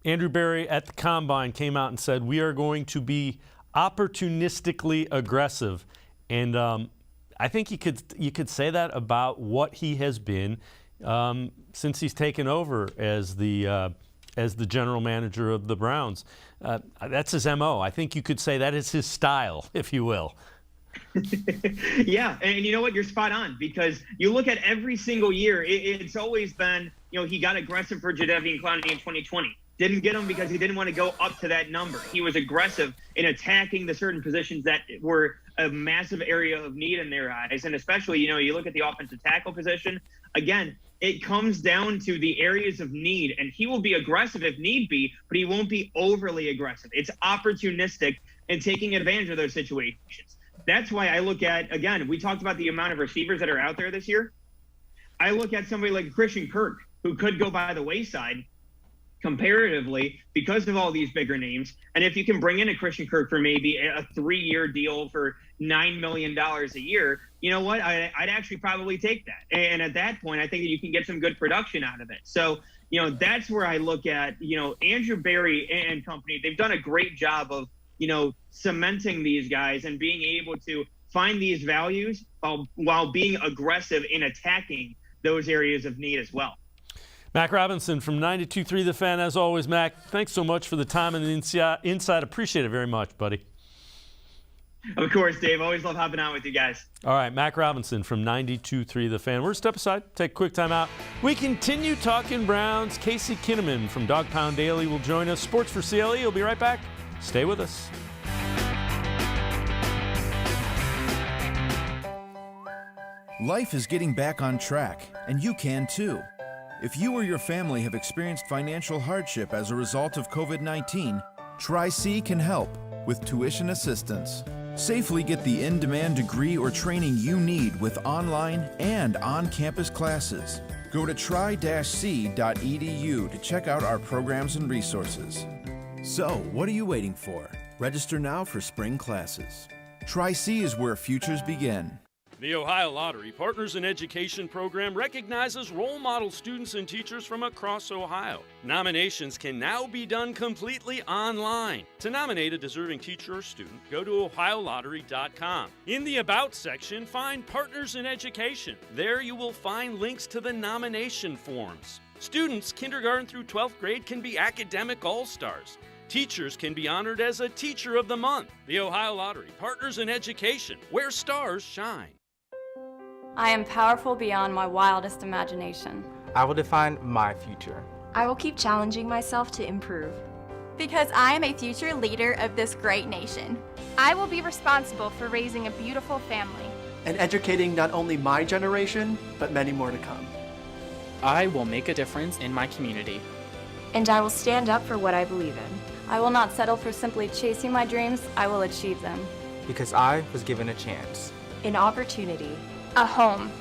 Andrew Berry at the Combine came out and said, we are going to be opportunistically aggressive, and I think you could say that about what he has been since he's taken over as the general manager of the Browns. That's his MO. I think you could say that is his style, if you will. Yeah, and you know what? You're spot on, because you look at every single year, it's always been, he got aggressive for Jadeveon Clowney in 2020. Didn't get him because he didn't want to go up to that number. He was aggressive in attacking the certain positions that were a massive area of need in their eyes. And especially, you look at the offensive tackle position. Again, it comes down to the areas of need, and he will be aggressive if need be, but he won't be overly aggressive. It's opportunistic and taking advantage of those situations. That's why I look at, again, we talked about the amount of receivers that are out there this year. I look at somebody like Christian Kirk. who could go by the wayside comparatively because of all these bigger names. And if you can bring in a Christian Kirk for maybe a 3-year deal for $9 million a year, you know what? I'd actually probably take that. And at that point, I think that you can get some good production out of it. So, that's where I look at, Andrew Berry and company. They've done a great job of, cementing these guys and being able to find these values while being aggressive in attacking those areas of need as well. Mac Robinson from 92.3 The Fan. As always, Mac, thanks so much for the time and the insight. Appreciate it very much, buddy. Of course, Dave. Always love hopping out with you guys. All right, Mac Robinson from 92.3 The Fan. We're going to step aside, take a quick time out. We continue talking Browns. Casey Kinnamon from Dog Pound Daily will join us. Sports4CLE. We'll be right back. Stay with us. Life is getting back on track, and you can too. If you or your family have experienced financial hardship as a result of COVID-19, Tri-C can help with tuition assistance. Safely get the in-demand degree or training you need with online and on-campus classes. Go to tri-c.edu to check out our programs and resources. So, what are you waiting for? Register now for spring classes. Tri-C is where futures begin. The Ohio Lottery Partners in Education program recognizes role model students and teachers from across Ohio. Nominations can now be done completely online. To nominate a deserving teacher or student, go to ohiolottery.com. In the About section, find Partners in Education. There you will find links to the nomination forms. Students kindergarten through 12th grade can be academic all-stars. Teachers can be honored as a Teacher of the Month. The Ohio Lottery Partners in Education, where stars shine. I am powerful beyond my wildest imagination. I will define my future. I will keep challenging myself to improve. Because I am a future leader of this great nation. I will be responsible for raising a beautiful family. And educating not only my generation, but many more to come. I will make a difference in my community. And I will stand up for what I believe in. I will not settle for simply chasing my dreams. I will achieve them. Because I was given a chance. An opportunity. A home.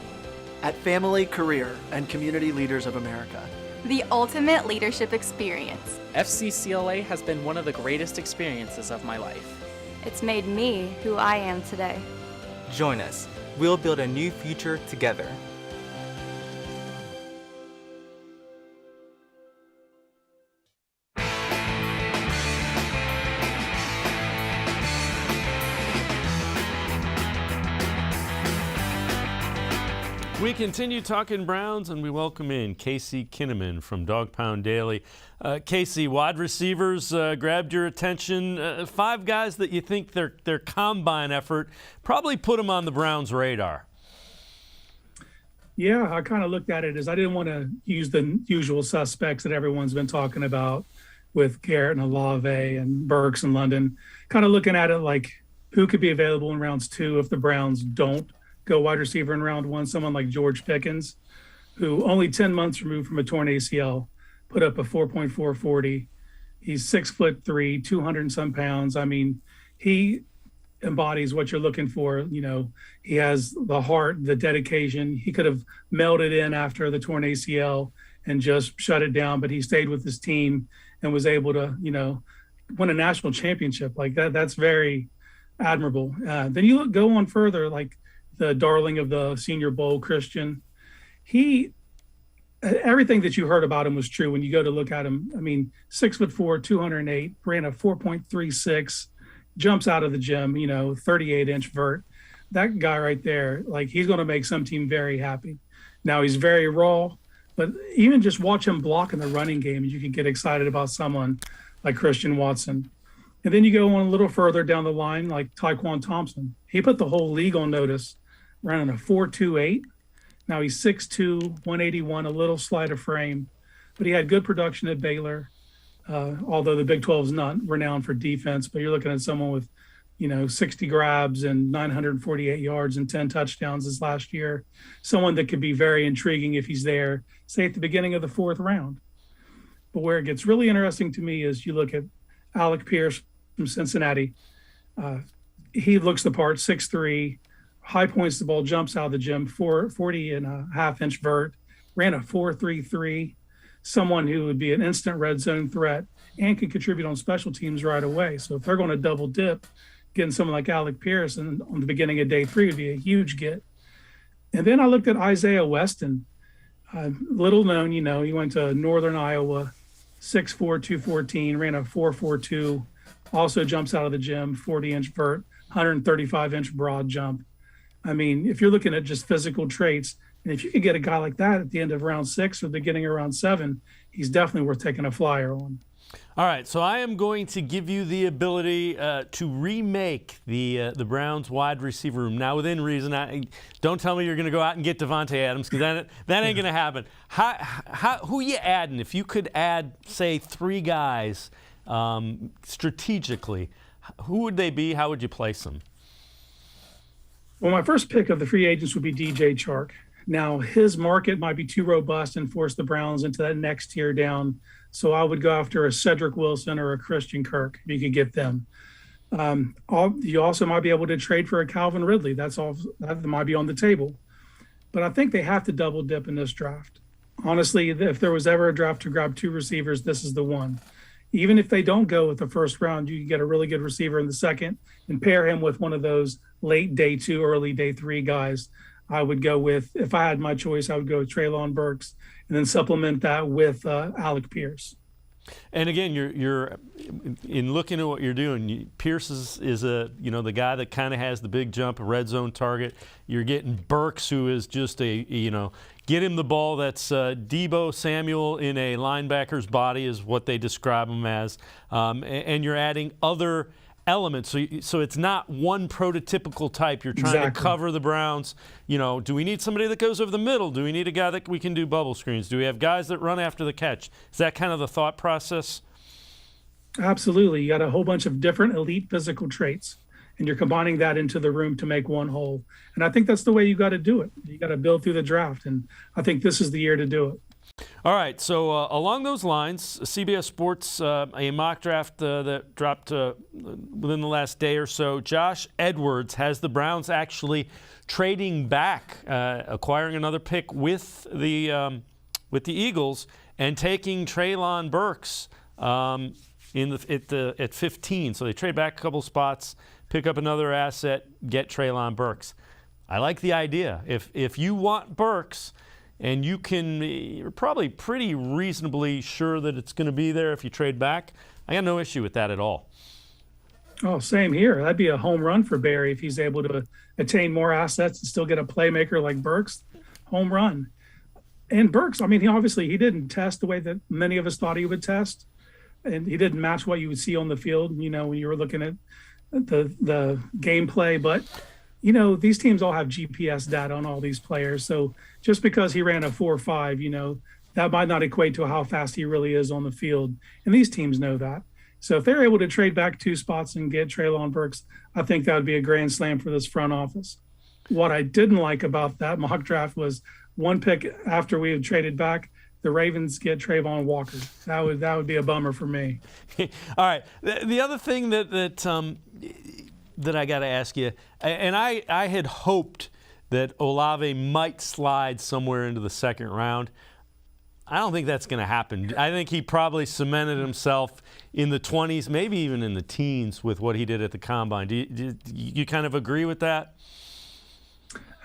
At Family, Career, and Community Leaders of America. The ultimate leadership experience. FCCLA has been one of the greatest experiences of my life. It's made me who I am today. Join us. We'll build a new future together. We continue talking Browns, and we welcome in Casey Kinnamon from Dog Pound Daily. Casey, wide receivers grabbed your attention. 5 guys that you think their combine effort probably put them on the Browns' radar. Yeah, I kind of looked at it as I didn't want to use the usual suspects that everyone's been talking about with Garrett and Olave and Burks and London. Kind of looking at it like who could be available in rounds 2 if the Browns don't go wide receiver in round 1, someone like George Pickens, who only 10 months removed from a torn ACL, put up a 4.440. He's 6'3", 200 and some pounds. I mean, he embodies what you're looking for. You know, he has the heart, the dedication. He could have melded in after the torn ACL and just shut it down, but he stayed with his team and was able to, win a national championship. Like that, that's very admirable. Then you go on further, like the darling of the Senior Bowl, Christian. Everything that you heard about him was true when you go to look at him. I mean, 6'4", 208, ran a 4.36, jumps out of the gym, 38-inch vert. That guy right there, like, he's going to make some team very happy. Now, he's very raw, but even just watch him block in the running game, you can get excited about someone like Christian Watson. And then you go on a little further down the line, like Tyquan Thompson. He put the whole league on notice, running a 4.28. Now he's 6'2", 181, a little slight of frame, but he had good production at Baylor. Although the Big 12 is not renowned for defense, but you're looking at someone with, 60 grabs and 948 yards and 10 touchdowns this last year. Someone that could be very intriguing if he's there, say at the beginning of the 4th round. But where it gets really interesting to me is you look at Alec Pierce from Cincinnati. He looks the part, 6'3", high points the ball, jumps out of the gym, 40 and a half inch vert, ran a 4.33, someone who would be an instant red zone threat and can contribute on special teams right away. So if they're going to double dip, getting someone like Alec Pierce on the beginning of day 3 would be a huge get. And then I looked at Isaiah Weston, little known, he went to Northern Iowa, 6'4", 214, ran a 4.42, also jumps out of the gym, 40-inch vert, 135-inch broad jump. I mean, if you're looking at just physical traits, and if you could get a guy like that at the end of round 6 or the beginning of round 7, he's definitely worth taking a flyer on. All right, so I am going to give you the ability to remake the Browns wide receiver room. Now, within reason, don't tell me you're going to go out and get Devontae Adams, because that ain't going to happen. Who you adding? If you could add, say, 3 guys strategically, who would they be? How would you place them? Well, my first pick of the free agents would be DJ Chark. Now, his market might be too robust and force the Browns into that next tier down. So I would go after a Cedric Wilson or a Christian Kirk if you could get them. You also might be able to trade for a Calvin Ridley. That might be on the table. But I think they have to double dip in this draft. Honestly, if there was ever a draft to grab 2 receivers, this is the one. Even if they don't go with the first round, you can get a really good receiver in the second and pair him with one of those late day 2, early day 3 guys. I would go with, if I had my choice, I would go with Treylon Burks and then supplement that with Alec Pierce. And again, you're in looking at what you're doing. Pierce is the guy that kind of has the big jump, a red zone target. You're getting Burks, who is just get him the ball. That's Deebo Samuel in a linebacker's body, is what they describe him as. And you're adding other elements, so it's not one prototypical type. You're trying to cover the Browns. Do we need somebody that goes over the middle? Do we need a guy that we can do bubble screens? Do we have guys that run after the catch? Is that kind of the thought process? Absolutely. You got a whole bunch of different elite physical traits, and you're combining that into the room to make one whole. And I think that's the way you got to do it. You got to build through the draft, and I think this is the year to do it. All right, so along those lines, CBS Sports, a mock draft that dropped within the last day or so, Josh Edwards has the Browns actually trading back, acquiring another pick with the Eagles, and taking Treylon Burks at 15. So they trade back a couple spots, pick up another asset, get Treylon Burks. I like the idea. If you want Burks, and you're probably pretty reasonably sure that it's going to be there if you trade back, I got no issue with that at all. Oh, same here. That'd be a home run for Barry if he's able to attain more assets and still get a playmaker like Burks. Home run. And Burks, I mean, he didn't test the way that many of us thought he would test, and he didn't match what you would see on the field, when you were looking at the gameplay. But these teams all have GPS data on all these players. So just because he ran a 4.5, that might not equate to how fast he really is on the field. And these teams know that. So if they're able to trade back 2 spots and get Treylon Burks, I think that would be a grand slam for this front office. What I didn't like about that mock draft was one pick after we had traded back, the Ravens get Trayvon Walker. That would be a bummer for me. All right. The other thing that I got to ask you, and I had hoped that Olave might slide somewhere into the second round. I don't think that's going to happen. I think he probably cemented himself in the 20s, maybe even in the teens with what he did at the Combine. Do you kind of agree with that?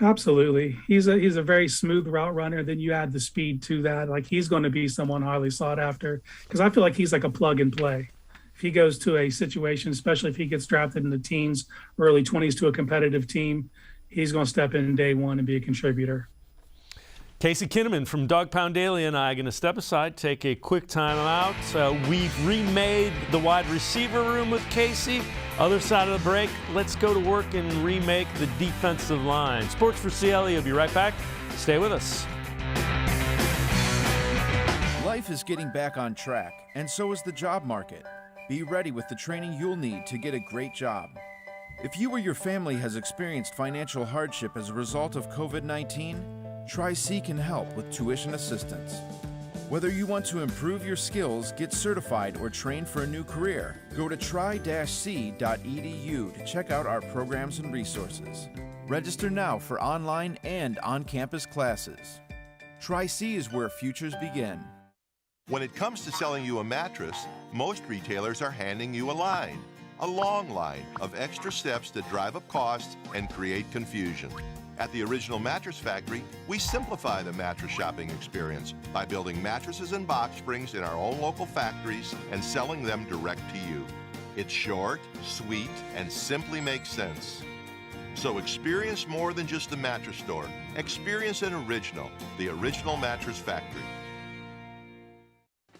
Absolutely. He's a very smooth route runner. Then you add the speed to that. Like, he's going to be someone highly sought after, because I feel like he's like a plug and play. If he goes to a situation, especially if he gets drafted in the teens, early 20s to a competitive team, he's going to step in day one and be a contributor. Casey Kinnamon from Dog Pound Daily and I are going to step aside, take a quick time out. We've remade the wide receiver room with Casey. Other side of the break, let's go to work and remake the defensive line. Sports4CLE will be right back. Stay with us. Life is getting back on track, and so is the job market. Be ready with the training you'll need to get a great job. If you or your family has experienced financial hardship as a result of COVID-19, Tri-C can help with tuition assistance. Whether you want to improve your skills, get certified, or train for a new career, go to tri-c.edu to check out our programs and resources. Register now for online and on-campus classes. Tri-C is where futures begin. When it comes to selling you a mattress, most retailers are handing you a line. A long line of extra steps that drive up costs and create confusion. At the Original Mattress Factory, we simplify the mattress shopping experience by building mattresses and box springs in our own local factories and selling them direct to you. It's short, sweet, and simply makes sense. So experience more than just a mattress store. Experience an original, the Original Mattress Factory.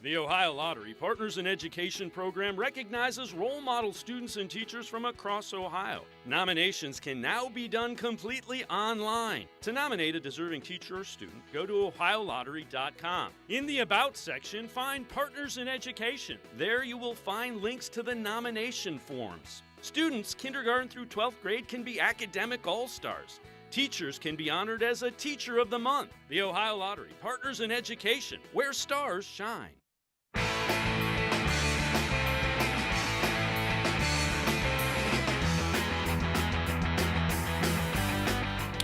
The Ohio Lottery Partners in Education program recognizes role model students and teachers from across Ohio. Nominations can now be done completely online. To nominate a deserving teacher or student, go to ohiolottery.com. In the About section, find Partners in Education. There you will find links to the nomination forms. Students, kindergarten through 12th grade, can be academic all-stars. Teachers can be honored as a Teacher of the Month. The Ohio Lottery Partners in Education, where stars shine.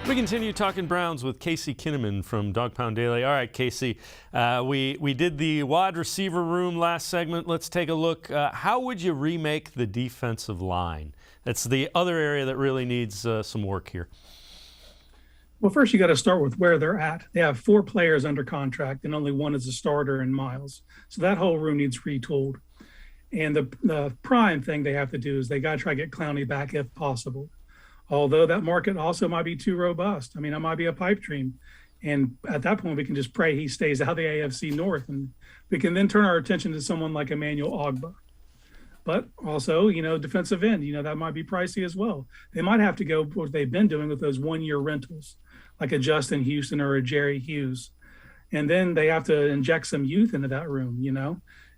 We continue talking Browns with Casey Kinnamon from Dog Pound Daily. All right, Casey, we did the wide receiver room last segment. Let's take a look. How would you remake the defensive line? That's the other area that really needs some work here. Well, first you got to start with where they're at. They have 4 players under contract and only one is a starter in Miles. So that whole room needs retooled. And the prime thing they have to do is they got to try to get Clowney back if possible. Although that market also might be too robust. I mean, it might be a pipe dream. And at that point, we can just pray he stays out of the AFC North. And we can then turn our attention to someone like Emmanuel Ogbah. But also, defensive end, that might be pricey as well. They might have to go what they've been doing with those one-year rentals, like a Justin Houston or a Jerry Hughes. And then they have to inject some youth into that room,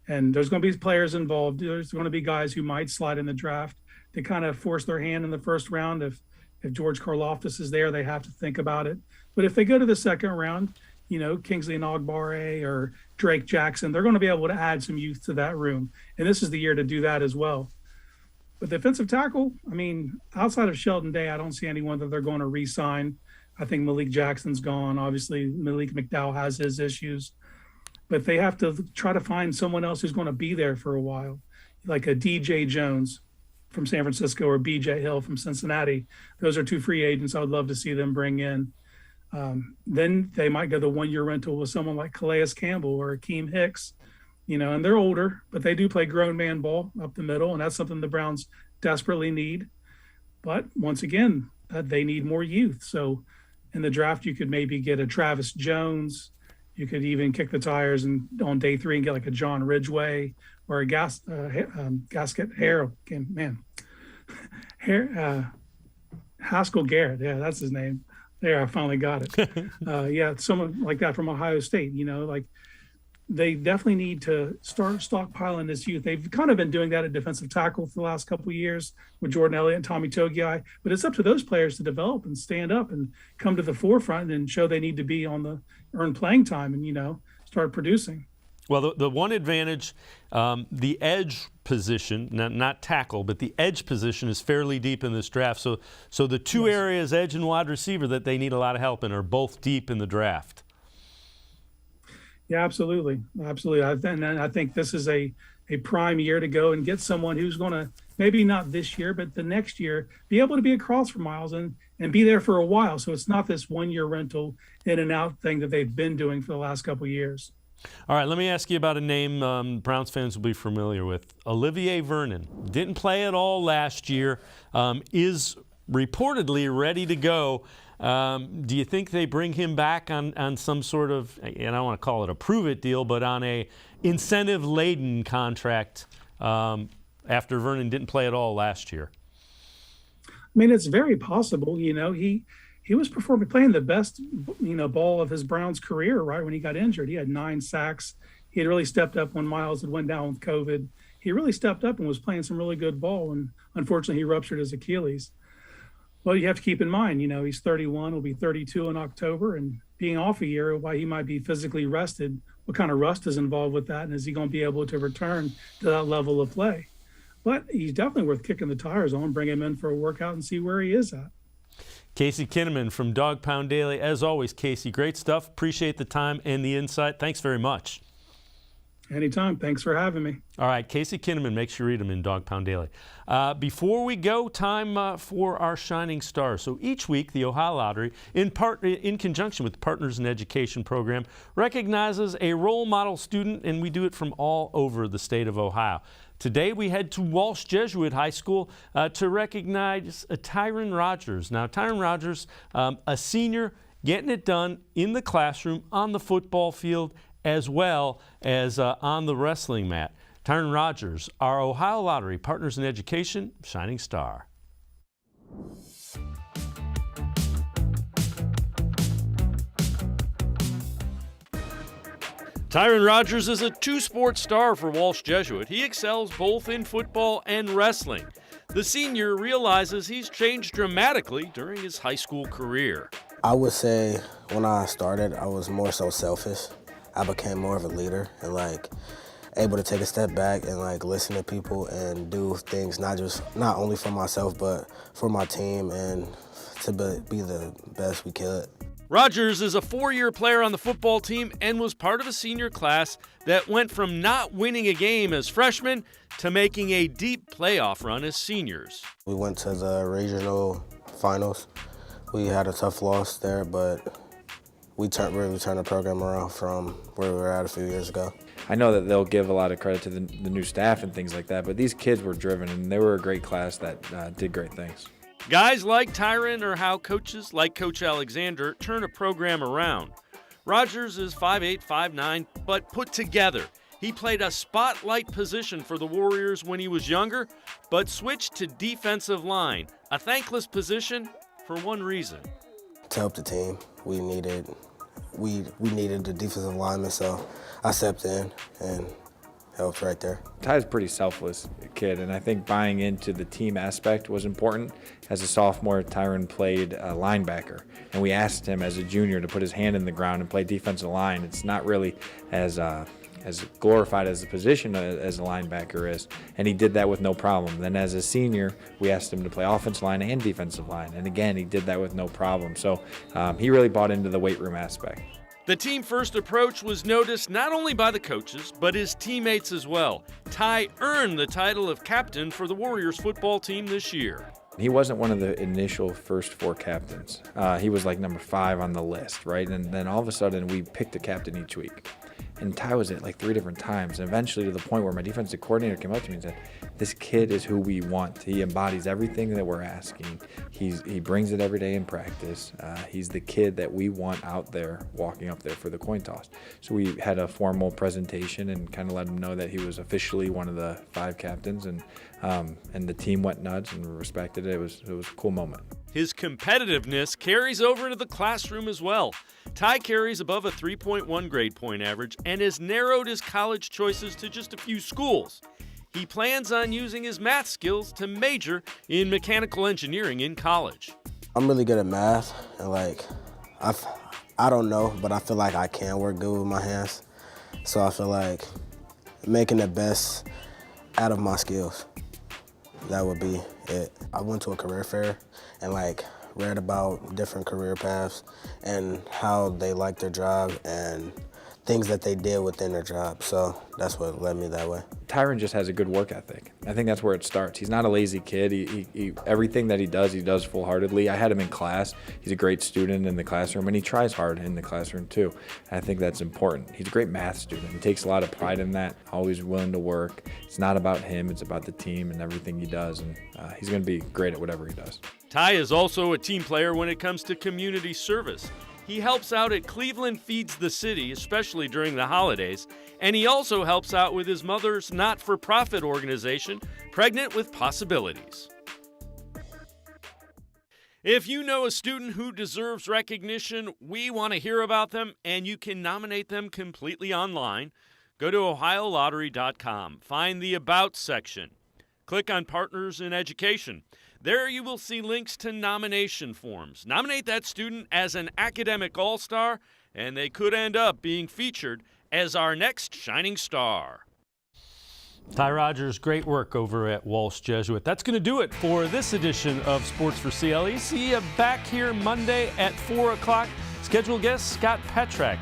And there's going to be players involved. There's going to be guys who might slide in the draft. They kind of force their hand in the first round. If George Karlaftis is there, they have to think about it. But if they go to the second round, Kingsley Enagbare or Drake Jackson, they're going to be able to add some youth to that room. And this is the year to do that as well. But defensive tackle, outside of Sheldon Day, I don't see anyone that they're going to re-sign. I think Malik Jackson's gone. Obviously, Malik McDowell has his issues. But they have to try to find someone else who's going to be there for a while, like a DJ Jones from San Francisco or BJ Hill from Cincinnati. Those are 2 free agents I would love to see them bring in. Then they might go the one-year rental with someone like Calais Campbell or Akeem Hicks, and they're older, but they do play grown man ball up the middle, and that's something the Browns desperately need. But once again, they need more youth. So in the draft, you could maybe get a Travis Jones. You could even kick the tires and on day 3 and get like a John Ridgeway or a Gasket Haskell Garrett. Yeah, that's his name. There, I finally got it. Someone like that from Ohio State. They definitely need to start stockpiling this youth. They've kind of been doing that at defensive tackle for the last couple of years with Jordan Elliott and Tommy Togiai. But it's up to those players to develop and stand up and come to the forefront and show they need to be on the earned playing time and, start producing. Well, the one advantage, the edge position, not tackle, but the edge position is fairly deep in this draft. So the 2 areas, edge and wide receiver, that they need a lot of help in are both deep in the draft. Yeah, absolutely. I think this is a prime year to go and get someone who's going to, maybe not this year, but the next year, be able to be across from Miles and be there for a while. So it's not this one-year rental in and out thing that they've been doing for the last couple of years. All right, let me ask you about a name Browns fans will be familiar with. Olivier Vernon. Didn't play at all last year, is reportedly ready to go. Do you think they bring him back on some sort of, and I don't want to call it a prove-it deal, but on a incentive-laden contract after Vernon didn't play at all last year? It's very possible. He was playing the best, ball of his Browns career right when he got injured. He had 9 sacks. He had really stepped up when Miles had went down with COVID. He really stepped up and was playing some really good ball, and unfortunately he ruptured his Achilles. Well, you have to keep in mind, he's 31, will be 32 in October, and being off a year, why he might be physically rested, what kind of rust is involved with that, and is he going to be able to return to that level of play? But he's definitely worth kicking the tires on, bring him in for a workout and see where he is at. Casey Kinnamon from Dog Pound Daily. As always, Casey, great stuff. Appreciate the time and the insight. Thanks very much. Anytime. Thanks for having me. All right, Casey Kinnamon, make sure you read him in Dog Pound Daily. Before we go, time for our Shining Stars. So each week, the Ohio Lottery, in conjunction with the Partners in Education program, recognizes a role model student, and we do it from all over the state of Ohio. Today, we head to Walsh Jesuit High School to recognize Tyron Rogers. Now, Tyron Rogers, a senior, getting it done in the classroom, on the football field, as well as on the wrestling mat. Tyron Rogers, our Ohio Lottery Partners in Education Shining Star. Tyron Rogers is a two-sport star for Walsh Jesuit. He excels both in football and wrestling. The senior realizes he's changed dramatically during his high school career. I would say when I started, I was more so selfish. I became more of a leader and able to take a step back and listen to people and do things not only for myself but for my team and to be the best we could. Rogers is a four-year player on the football team and was part of a senior class that went from not winning a game as freshmen to making a deep playoff run as seniors. We went to the regional finals. We had a tough loss there, but we really turned the program around from where we were at a few years ago. I know that they'll give a lot of credit to the new staff and things like that, but these kids were driven, and they were a great class that did great things. Guys like Tyron are how coaches like Coach Alexander turn a program around. Rogers is 5'8", 5'9", but put together. He played a spotlight position for the Warriors when he was younger, but switched to defensive line, a thankless position for one reason. To help the team, we needed the defensive lineman, so I stepped in and helped right there. Ty's a pretty selfless kid, and I think buying into the team aspect was important. As a sophomore, Tyron played linebacker, and we asked him as a junior to put his hand in the ground and play defensive line. It's not really as glorified as the position as a linebacker is, and he did that with no problem. Then as a senior, we asked him to play offensive line and defensive line, and again, he did that with no problem. So he really bought into the weight room aspect. The team-first approach was noticed not only by the coaches, but his teammates as well. Ty earned the title of captain for the Warriors football team this year. He wasn't one of the initial first four captains. He was number 5 on the list, right? And then all of a sudden, we picked a captain each week. And Ty was at 3 different times, and eventually to the point where my defensive coordinator came up to me and said, this kid is who we want. He embodies everything that we're asking. He brings it every day in practice. He's the kid that we want out there, walking up there for the coin toss. So we had a formal presentation and kind of let him know that he was officially one of the 5 captains, and the team went nuts and respected it. It was a cool moment. His competitiveness carries over into the classroom as well. Ty carries above a 3.1 grade point average and has narrowed his college choices to just a few schools. He plans on using his math skills to major in mechanical engineering in college. I'm really good at math, and I don't know, but I feel like I can work good with my hands. So I feel like making the best out of my skills, that would be it. I went to a career fair and read about different career paths and how they like their job and things that they did within their job. So that's what led me that way. Tyron just has a good work ethic. I think that's where it starts. He's not a lazy kid. He everything that he does full-heartedly. I had him in class. He's a great student in the classroom, and he tries hard in the classroom too. And I think that's important. He's a great math student. He takes a lot of pride in that, always willing to work. It's not about him. It's about the team and everything he does, and he's going to be great at whatever he does. Ty is also a team player when it comes to community service. He helps out at Cleveland Feeds the City, especially during the holidays, and he also helps out with his mother's not-for-profit organization, Pregnant with Possibilities. If you know a student who deserves recognition, we want to hear about them, and you can nominate them completely online. Go to OhioLottery.com, find the About section. Click on Partners in Education. There you will see links to nomination forms. Nominate that student as an academic all-star, and they could end up being featured as our next shining star. Ty Rogers, great work over at Walsh Jesuit. That's going to do it for this edition of Sports for CLE. See you back here Monday at 4 o'clock. Scheduled guest Scott Petrak,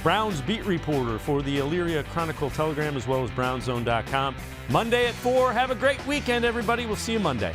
Browns beat reporter for the Elyria Chronicle Telegram as well as brownzone.com. Monday at 4. Have a great weekend, everybody. We'll see you Monday.